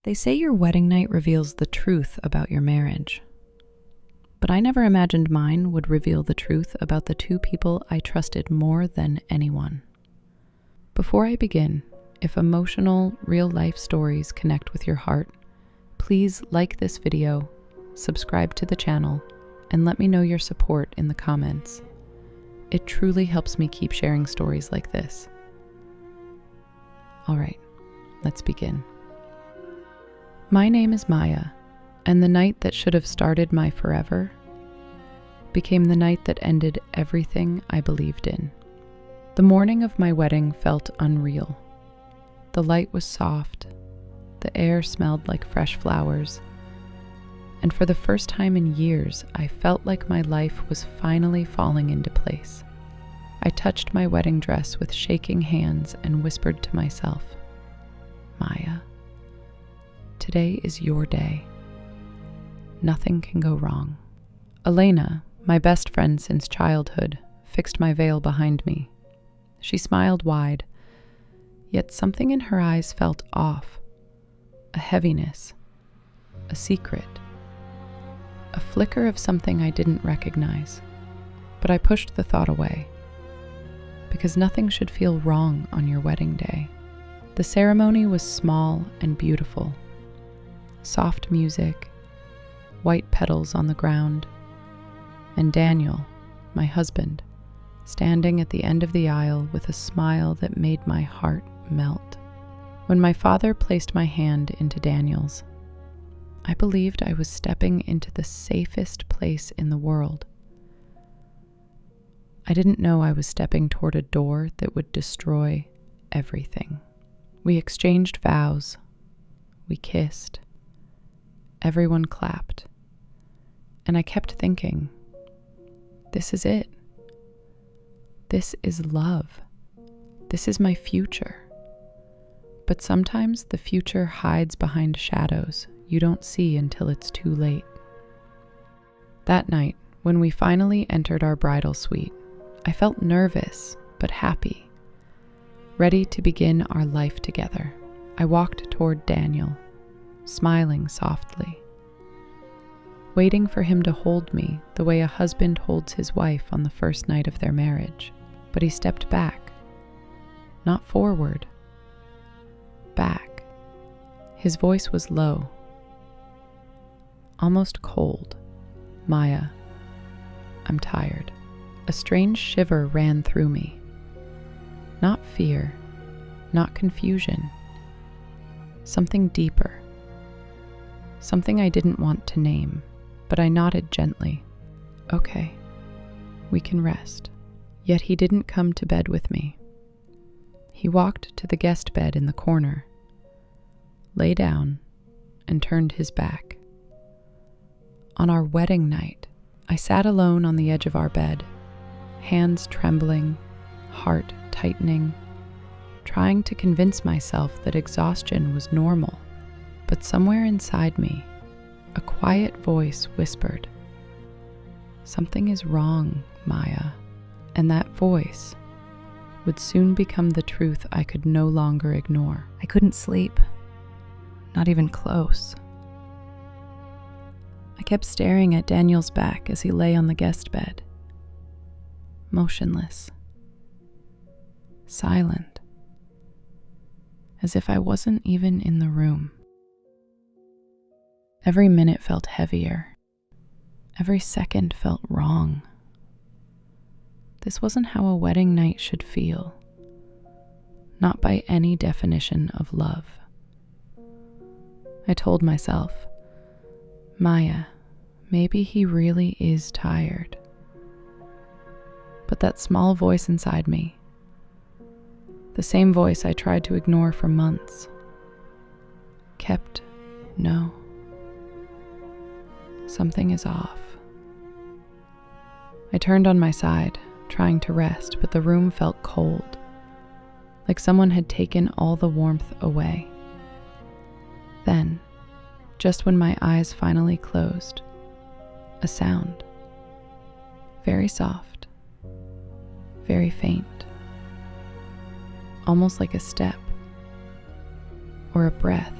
They say your wedding night reveals the truth about your marriage. But I never imagined mine would reveal the truth about the two people I trusted more than anyone. Before I begin, if emotional, real-life stories connect with your heart, please like this video, subscribe to the channel, and let me know your support in the comments. It truly helps me keep sharing stories like this. All right, let's begin. My name is Maya, and the night that should have started my forever became the night that ended everything I believed in. The morning of my wedding felt unreal. The light was soft, the air smelled like fresh flowers, and for the first time in years, I felt like my life was finally falling into place. I touched my wedding dress with shaking hands and whispered to myself, Maya, today is your day. Nothing can go wrong. Elena, my best friend since childhood, fixed my veil behind me. She smiled wide, yet something in her eyes felt off. A heaviness, a secret, a flicker of something I didn't recognize. But I pushed the thought away, because nothing should feel wrong on your wedding day. The ceremony was small and beautiful. Soft music, white petals on the ground, and Daniel, my husband, standing at the end of the aisle with a smile that made my heart melt. When my father placed my hand into Daniel's, I believed I was stepping into the safest place in the world. I didn't know I was stepping toward a door that would destroy everything. We exchanged vows. We kissed. Everyone clapped. And I kept thinking, this is it. This is love. This is my future. But sometimes the future hides behind shadows you don't see until it's too late. That night, when we finally entered our bridal suite, I felt nervous but happy, ready to begin our life together. I walked toward Daniel, smiling softly, waiting for him to hold me the way a husband holds his wife on the first night of their marriage. But he stepped back, not forward, back. His voice was low, almost cold. Maya, I'm tired. A strange shiver ran through me. Not fear, not confusion. Something deeper. Something I didn't want to name, but I nodded gently. Okay, we can rest. Yet he didn't come to bed with me. He walked to the guest bed in the corner, lay down, and turned his back. On our wedding night, I sat alone on the edge of our bed, hands trembling, heart tightening, trying to convince myself that exhaustion was normal. But somewhere inside me, a quiet voice whispered, something is wrong, Maya. And that voice would soon become the truth I could no longer ignore. I couldn't sleep, not even close. I kept staring at Daniel's back as he lay on the guest bed, motionless, silent, as if I wasn't even in the room. Every minute felt heavier. Every second felt wrong. This wasn't how a wedding night should feel, not by any definition of love. I told myself, Maya, maybe he really is tired. But that small voice inside me, the same voice I tried to ignore for months, kept, no, something is off. I turned on my side, trying to rest, but the room felt cold, like someone had taken all the warmth away. Then, just when my eyes finally closed, a sound, very soft, very faint, almost like a step or a breath,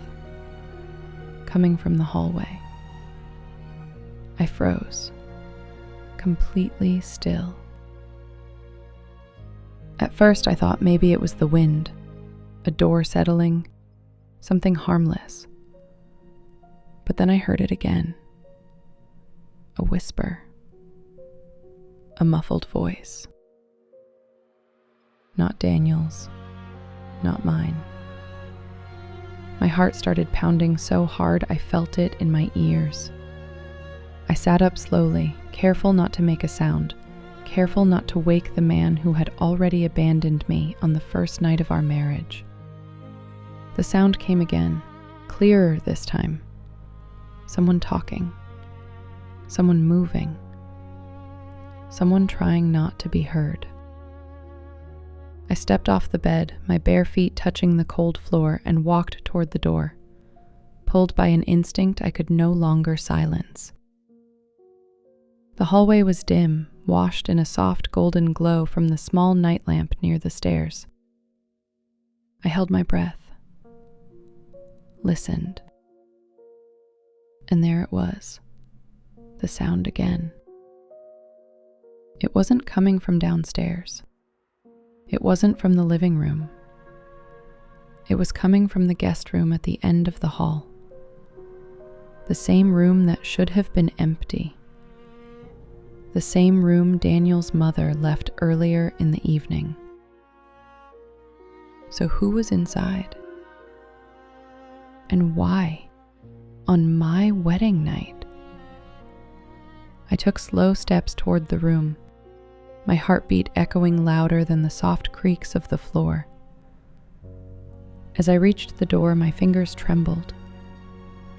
coming from the hallway. I froze, completely still. At first I thought maybe it was the wind, a door settling, something harmless. But then I heard it again. A whisper. A muffled voice. Not Daniel's, not mine. My heart started pounding so hard I felt it in my ears. I sat up slowly, careful not to make a sound, careful not to wake the man who had already abandoned me on the first night of our marriage. The sound came again, clearer this time. Someone talking. Someone moving. Someone trying not to be heard. I stepped off the bed, my bare feet touching the cold floor, and walked toward the door, pulled by an instinct I could no longer silence. The hallway was dim, washed in a soft golden glow from the small night lamp near the stairs. I held my breath, listened, and there it was, the sound again. It wasn't coming from downstairs. It wasn't from the living room. It was coming from the guest room at the end of the hall. The same room that should have been empty. The same room Daniel's mother left earlier in the evening. So who was inside? And why? On my wedding night? I took slow steps toward the room, my heartbeat echoing louder than the soft creaks of the floor. As I reached the door, my fingers trembled,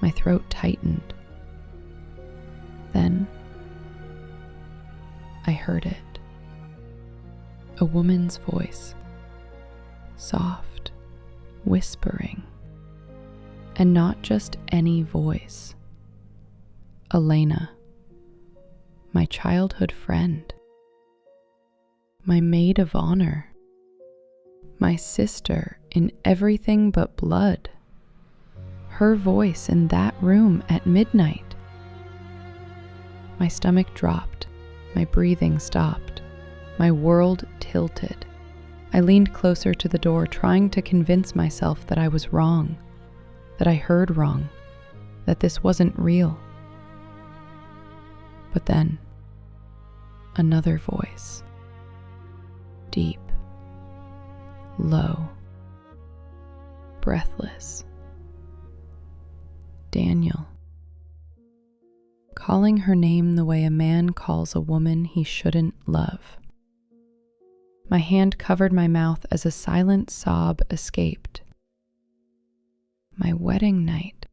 my throat tightened. Then I heard it. A woman's voice, soft, whispering, and not just any voice. Elena, my childhood friend, my maid of honor, my sister in everything but blood. Her voice in that room at midnight. My stomach dropped, my breathing stopped, my world tilted. I leaned closer to the door, trying to convince myself that I was wrong, that I heard wrong, that this wasn't real. But then, another voice. Deep, low, breathless. Daniel. Calling her name the way a man calls a woman he shouldn't love. My hand covered my mouth as a silent sob escaped. My wedding night.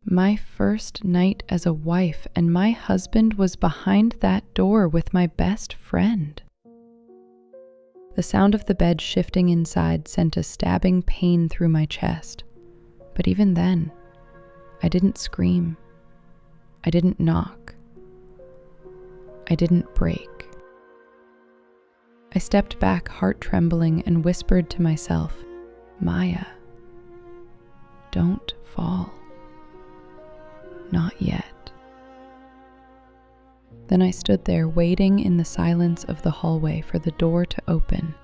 My first night as a wife, and my husband was behind that door with my best friend. The sound of the bed shifting inside sent a stabbing pain through my chest. But even then, I didn't scream. I didn't knock. I didn't break. I stepped back, heart trembling, and whispered to myself, Maya, don't fall. Not yet. Then I stood there waiting in the silence of the hallway for the door to open,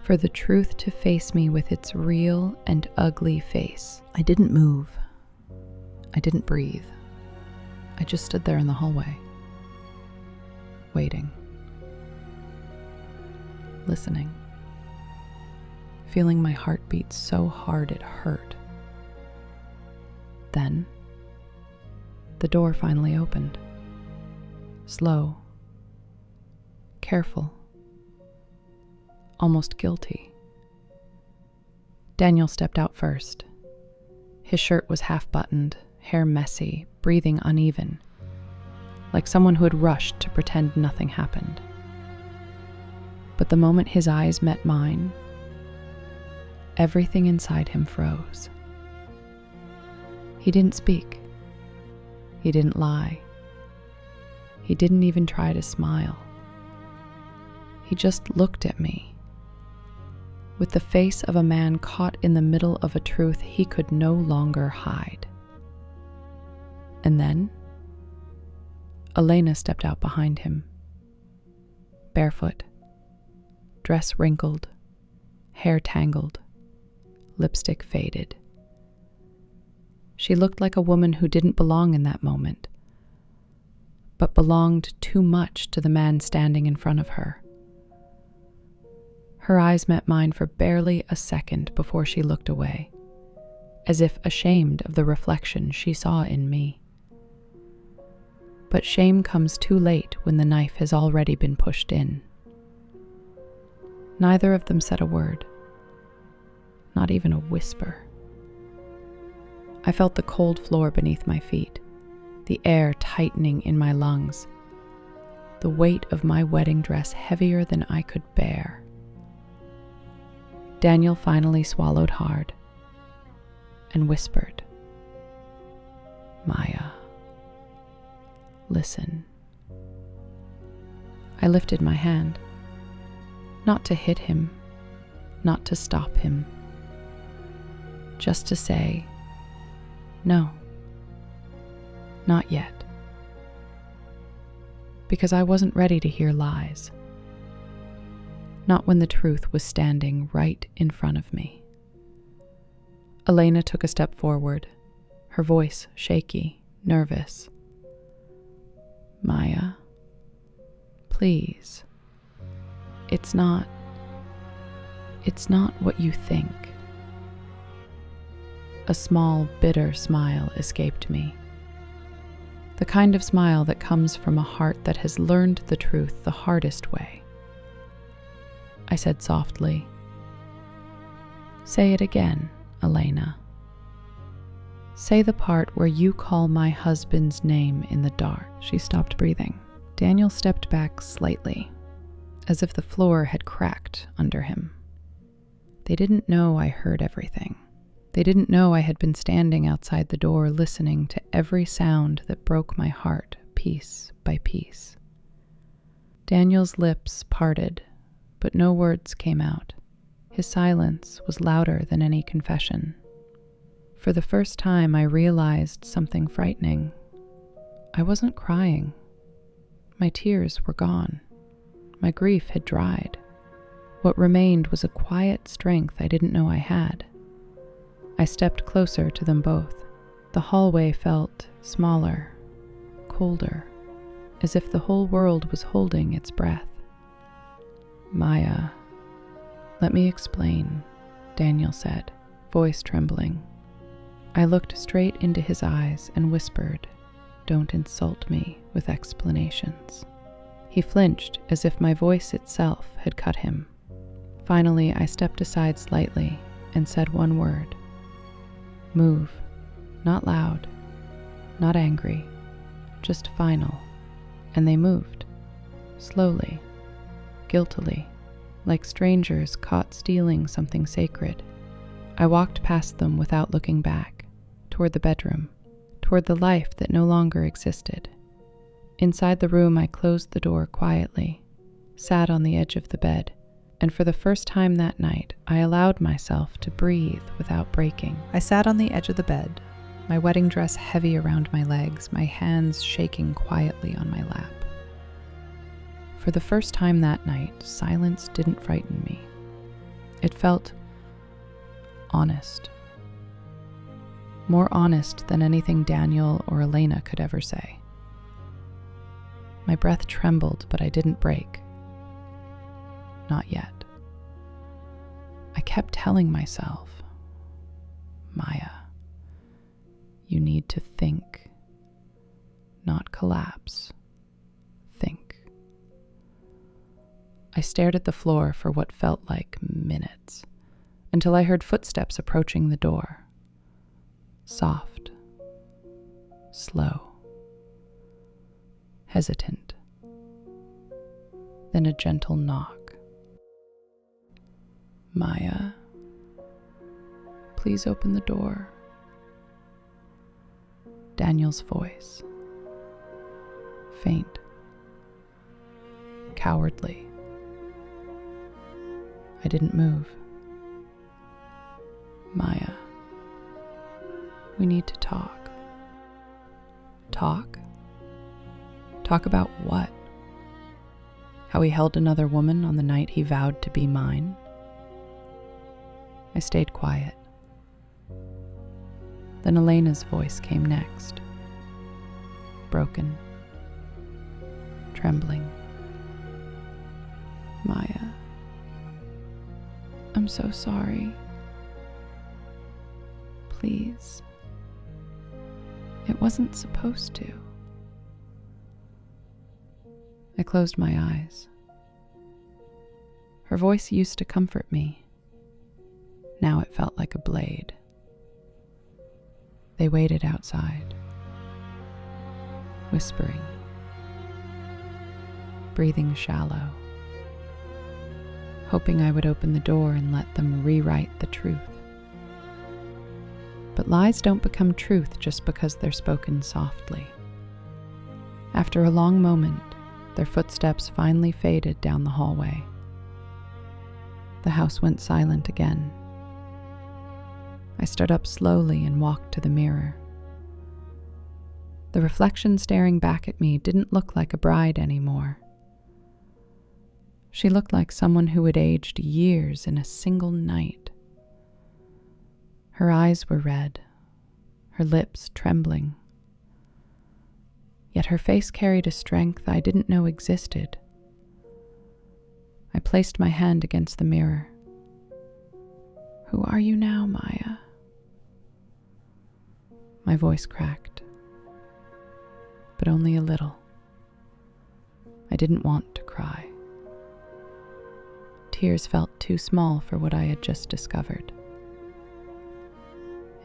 for the truth to face me with its real and ugly face. I didn't move. I didn't breathe. I just stood there in the hallway, waiting, listening, feeling my heart beat so hard it hurt. Then, the door finally opened. Slow, careful, almost guilty. Daniel stepped out first. His shirt was half-buttoned, hair messy, breathing uneven, like someone who had rushed to pretend nothing happened. But the moment his eyes met mine, everything inside him froze. He didn't speak. He didn't lie. He didn't even try to smile. He just looked at me, with the face of a man caught in the middle of a truth he could no longer hide. And then Elena stepped out behind him, barefoot, dress wrinkled, hair tangled, lipstick faded. She looked like a woman who didn't belong in that moment, but belonged too much to the man standing in front of her. Her eyes met mine for barely a second before she looked away, as if ashamed of the reflection she saw in me. But shame comes too late when the knife has already been pushed in. Neither of them said a word, not even a whisper. I felt the cold floor beneath my feet, the air tightening in my lungs, the weight of my wedding dress heavier than I could bear. Daniel finally swallowed hard and whispered, "Maya, listen." I lifted my hand, not to hit him, not to stop him, just to say, no, not yet. Because I wasn't ready to hear lies. Not when the truth was standing right in front of me. Elena took a step forward, her voice shaky, nervous. "Maya, please. It's not what you think." A small, bitter smile escaped me. The kind of smile that comes from a heart that has learned the truth the hardest way. I said softly, "Say it again, Elena. Say the part where you call my husband's name in the dark." She stopped breathing. Daniel stepped back slightly, as if the floor had cracked under him. They didn't know I heard everything. They didn't know I had been standing outside the door listening to every sound that broke my heart piece by piece. Daniel's lips parted, but no words came out. His silence was louder than any confession. For the first time, I realized something frightening. I wasn't crying. My tears were gone. My grief had dried. What remained was a quiet strength I didn't know I had. I stepped closer to them both. The hallway felt smaller, colder, as if the whole world was holding its breath. "Maya, let me explain," Daniel said, voice trembling. I looked straight into his eyes and whispered, "Don't insult me with explanations." He flinched as if my voice itself had cut him. Finally, I stepped aside slightly and said one word. "Move." Not loud, not angry, just final. And they moved, slowly, guiltily, like strangers caught stealing something sacred. I walked past them without looking back, toward the bedroom, toward the life that no longer existed. Inside the room, I closed the door quietly, sat on the edge of the bed, and for the first time that night, I allowed myself to breathe without breaking. I sat on the edge of the bed, my wedding dress heavy around my legs, my hands shaking quietly on my lap. For the first time that night, silence didn't frighten me. It felt honest. More honest than anything Daniel or Elena could ever say. My breath trembled, but I didn't break. Not yet. I kept telling myself, "Maya, you need to think, not collapse. Think." I stared at the floor for what felt like minutes, until I heard footsteps approaching the door. Soft, slow, hesitant. Then a gentle knock. "Maya, please open the door." Daniel's voice. Faint. Cowardly. I didn't move. "Maya, we need to talk." Talk? Talk about what? How he held another woman on the night he vowed to be mine? I stayed quiet. Then Elena's voice came next. Broken. Trembling. Maya, I'm so sorry. Please. It wasn't supposed to. I closed my eyes. Her voice used to comfort me. Now it felt like a blade. They waited outside, whispering, breathing shallow, hoping I would open the door and let them rewrite the truth. But lies don't become truth just because they're spoken softly. After a long moment, their footsteps finally faded down the hallway. The house went silent again. I stood up slowly and walked to the mirror. The reflection staring back at me didn't look like a bride anymore. She looked like someone who had aged years in a single night. Her eyes were red, her lips trembling. Yet her face carried a strength I didn't know existed. I placed my hand against the mirror. Who are you now, Maya? My voice cracked, but only a little. I didn't want to cry. Tears felt too small for what I had just discovered.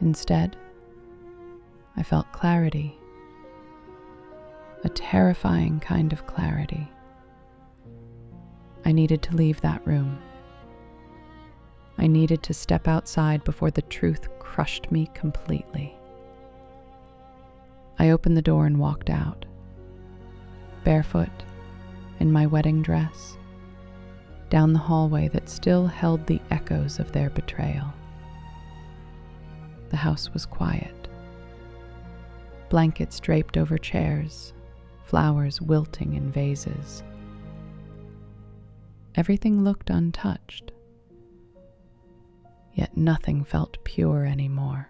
Instead, I felt clarity, a terrifying kind of clarity. I needed to leave that room. I needed to step outside before the truth crushed me completely. I opened the door and walked out, barefoot, in my wedding dress, down the hallway that still held the echoes of their betrayal. The house was quiet. Blankets draped over chairs, flowers wilting in vases. Everything looked untouched, yet nothing felt pure anymore.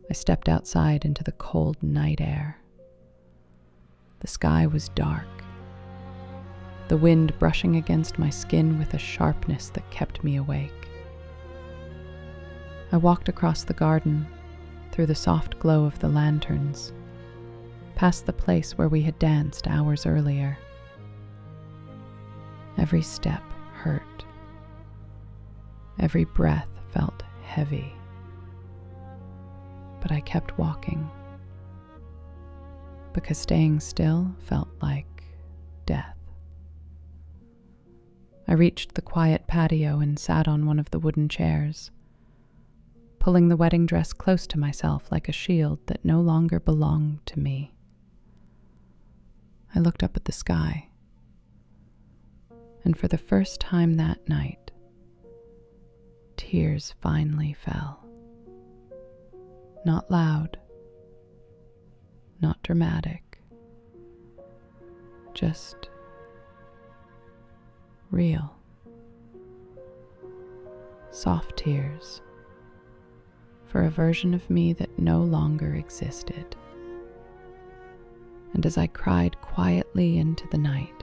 I stepped outside into the cold night air. The sky was dark, the wind brushing against my skin with a sharpness that kept me awake. I walked across the garden, through the soft glow of the lanterns, past the place where we had danced hours earlier. Every step hurt. Every breath felt heavy. But I kept walking, because staying still felt like death. I reached the quiet patio and sat on one of the wooden chairs, pulling the wedding dress close to myself like a shield that no longer belonged to me. I looked up at the sky, and for the first time that night, tears finally fell. Not loud, not dramatic, just real. Soft tears for a version of me that no longer existed. And as I cried quietly into the night,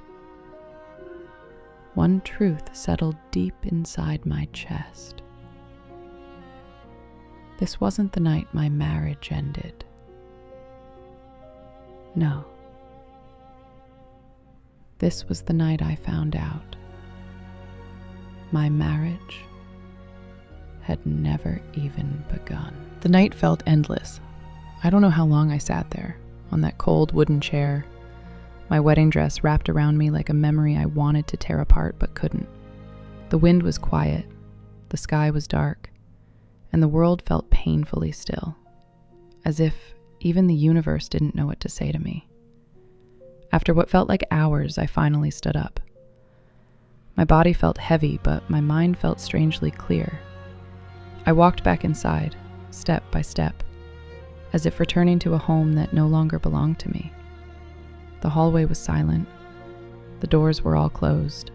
one truth settled deep inside my chest. This wasn't the night my marriage ended. No. This was the night I found out my marriage had never even begun. The night felt endless. I don't know how long I sat there, on that cold wooden chair, my wedding dress wrapped around me like a memory I wanted to tear apart but couldn't. The wind was quiet, the sky was dark, and the world felt painfully still, as if even the universe didn't know what to say to me. After what felt like hours, I finally stood up. My body felt heavy, but my mind felt strangely clear. I walked back inside, step by step, as if returning to a home that no longer belonged to me. The hallway was silent. The doors were all closed,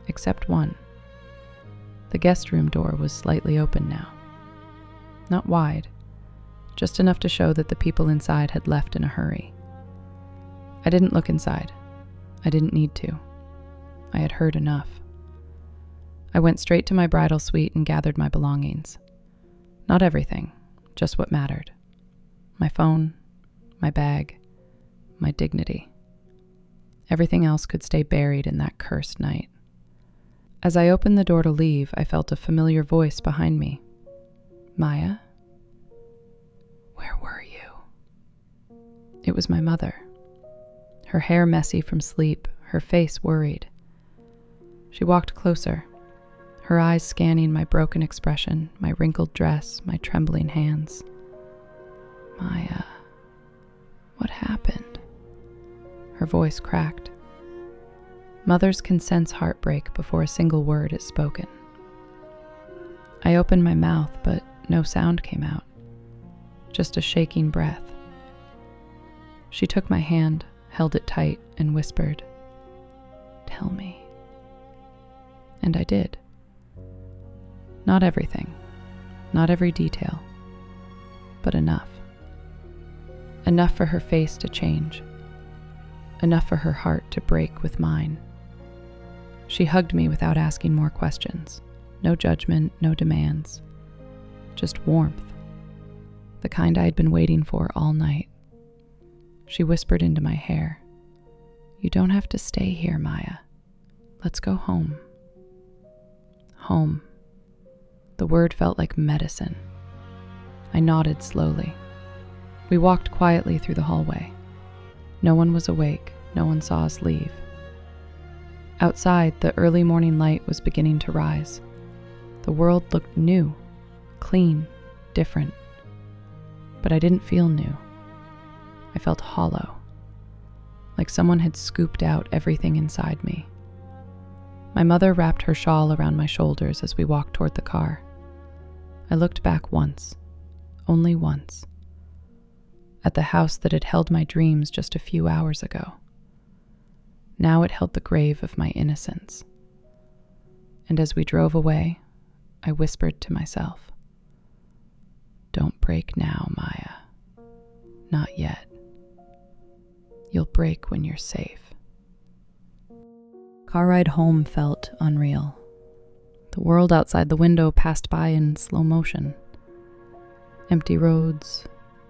except one. The guest room door was slightly open now. Not wide, just enough to show that the people inside had left in a hurry. I didn't look inside. I didn't need to. I had heard enough. I went straight to my bridal suite and gathered my belongings. Not everything, just what mattered. My phone, my bag, my dignity. Everything else could stay buried in that cursed night. As I opened the door to leave, I felt a familiar voice behind me. Maya? Where were you? It was my mother. Her hair messy from sleep, her face worried. She walked closer, her eyes scanning my broken expression, my wrinkled dress, my trembling hands. Maya, what happened? Her voice cracked. Mothers can sense heartbreak before a single word is spoken. I opened my mouth, but no sound came out, just a shaking breath. She took my hand, held it tight, and whispered, "Tell me." And I did. Not everything, not every detail, but enough. Enough for her face to change, enough for her heart to break with mine. She hugged me without asking more questions. No judgment, no demands. Just warmth. The kind I had been waiting for all night. She whispered into my hair, "You don't have to stay here, Maya. Let's go home." Home. The word felt like medicine. I nodded slowly. We walked quietly through the hallway. No one was awake. No one saw us leave. Outside, the early morning light was beginning to rise. The world looked new, clean, different. But I didn't feel new. I felt hollow, like someone had scooped out everything inside me. My mother wrapped her shawl around my shoulders as we walked toward the car. I looked back once, only once, at the house that had held my dreams just a few hours ago. Now it held the grave of my innocence. And as we drove away, I whispered to myself, "Don't break now, Maya. Not yet. You'll break when you're safe." Car ride home felt unreal. The world outside the window passed by in slow motion. Empty roads,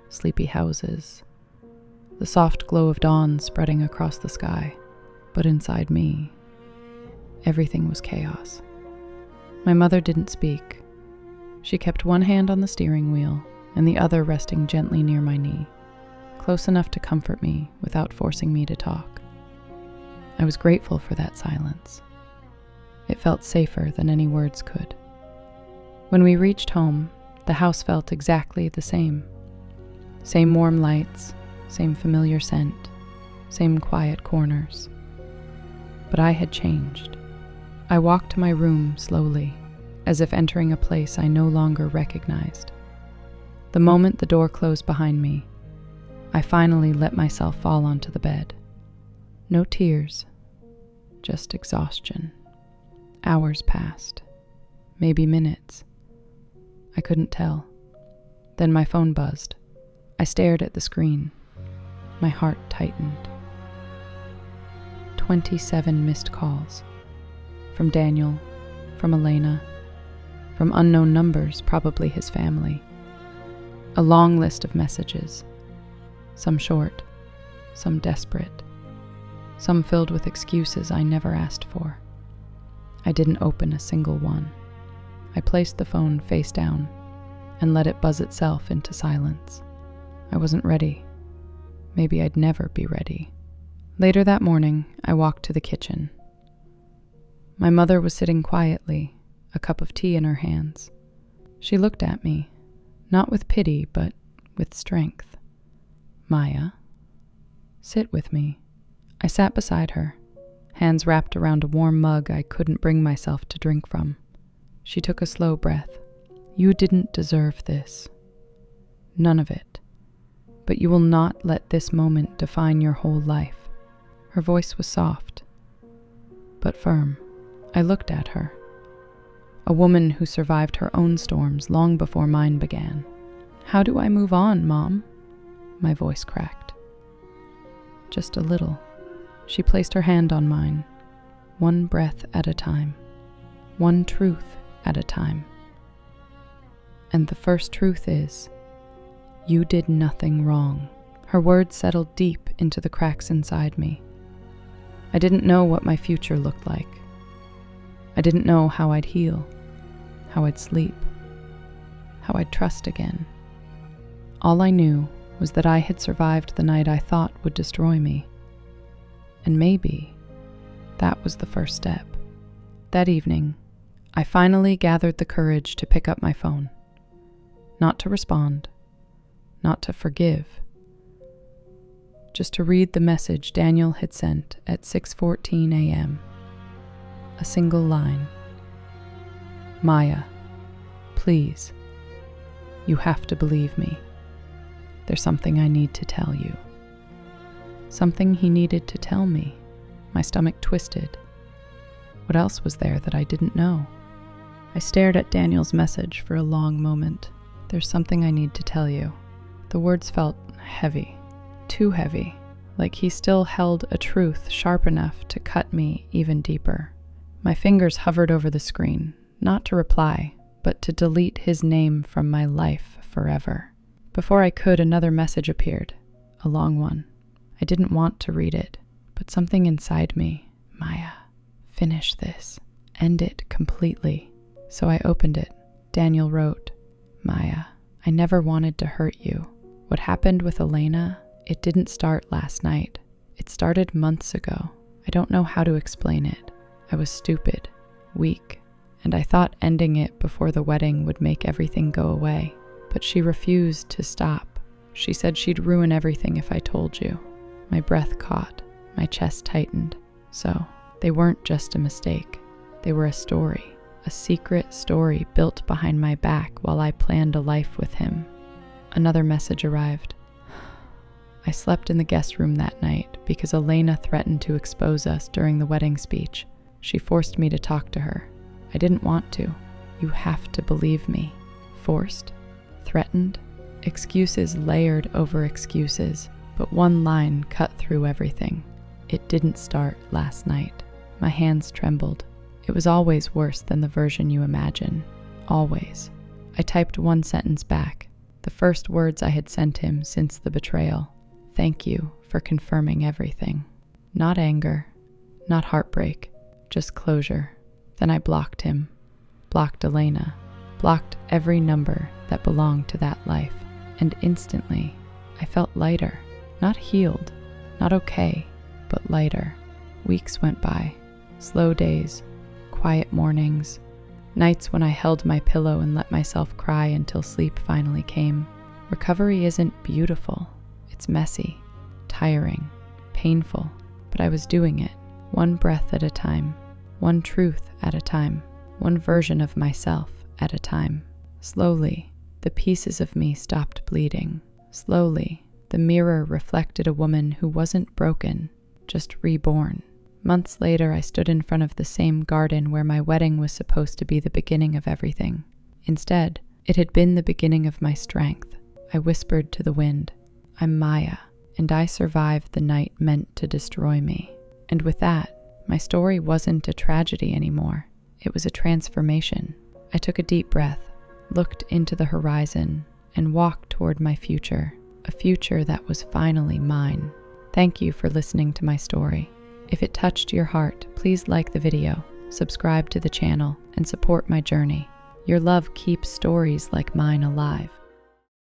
sleepy houses, the soft glow of dawn spreading across the sky. But inside me, everything was chaos. My mother didn't speak. She kept one hand on the steering wheel and the other resting gently near my knee, close enough to comfort me without forcing me to talk. I was grateful for that silence. It felt safer than any words could. When we reached home, the house felt exactly the same. Same warm lights, same familiar scent, same quiet corners. But I had changed. I walked to my room slowly, as if entering a place I no longer recognized. The moment the door closed behind me, I finally let myself fall onto the bed. No tears, just exhaustion. Hours passed, maybe minutes. I couldn't tell. Then my phone buzzed. I stared at the screen. My heart tightened. 27 missed calls. From Daniel, from Elena, from unknown numbers, probably his family. A long list of messages. Some short, some desperate, some filled with excuses I never asked for. I didn't open a single one. I placed the phone face down and let it buzz itself into silence. I wasn't ready. Maybe I'd never be ready. Later that morning, I walked to the kitchen. My mother was sitting quietly, a cup of tea in her hands. She looked at me, not with pity, but with strength. "Maya, sit with me." I sat beside her, hands wrapped around a warm mug I couldn't bring myself to drink from. She took a slow breath. "You didn't deserve this. None of it. but you will not let this moment define your whole life." Her voice was soft, but firm. I looked at her. A woman who survived her own storms long before mine began. "How do I move on, Mom?" My voice cracked. "Just a little." She placed her hand on mine, one breath at a time, one truth at a time. "And the first truth is, you did nothing wrong." Her words settled deep into the cracks inside me. I didn't know what my future looked like. I didn't know how I'd heal, how I'd sleep, how I'd trust again. All I knew was that I had survived the night I thought would destroy me. And maybe that was the first step. That evening, I finally gathered the courage to pick up my phone. Not to respond, not to forgive, just to read the message Daniel had sent at 6:14 a.m. A single line. "Maya, please, you have to believe me. There's something I need to tell you." Something he needed to tell me. My stomach twisted. What else was there that I didn't know? I stared at Daniel's message for a long moment. "There's something I need to tell you." The words felt heavy, too heavy, like he still held a truth sharp enough to cut me even deeper. My fingers hovered over the screen, not to reply, but to delete his name from my life forever. Before I could, another message appeared, a long one. I didn't want to read it, but something inside me, "Maya, finish this, end it completely." So I opened it. Daniel wrote, "Maya, I never wanted to hurt you. What happened with Elena, it didn't start last night. It started months ago. I don't know how to explain it. I was stupid, weak, and I thought ending it before the wedding would make everything go away. But she refused to stop. She said she'd ruin everything if I told you." My breath caught, my chest tightened. So, they weren't just a mistake. They were a story, a secret story built behind my back while I planned a life with him. Another message arrived. I slept in the guest room that night because Elena threatened to expose us during the wedding speech. She forced me to talk to her. I didn't want to. "You have to believe me." Forced? Threatened? Excuses layered over excuses, but one line cut through everything. "It didn't start last night." My hands trembled. It was always worse than the version you imagine. Always. I typed one sentence back, the first words I had sent him since the betrayal. "Thank you for confirming everything." Not anger, not heartbreak, just closure. Then I blocked him, blocked Elena, blocked every number that belonged to that life. And instantly, I felt lighter. Not healed, not okay, but lighter. Weeks went by, slow days, quiet mornings, nights when I held my pillow and let myself cry until sleep finally came. Recovery isn't beautiful. It's messy, tiring, painful, but I was doing it, one breath at a time, one truth at a time, one version of myself at a time. Slowly, the pieces of me stopped bleeding. Slowly, the mirror reflected a woman who wasn't broken, just reborn. Months later, I stood in front of the same garden where my wedding was supposed to be the beginning of everything. Instead, it had been the beginning of my strength. I whispered to the wind, "I'm Maya, and I survived the night meant to destroy me." And with that, my story wasn't a tragedy anymore. It was a transformation. I took a deep breath, looked into the horizon, and walked toward my future, a future that was finally mine. Thank you for listening to my story. If it touched your heart, please like the video, subscribe to the channel, and support my journey. Your love keeps stories like mine alive.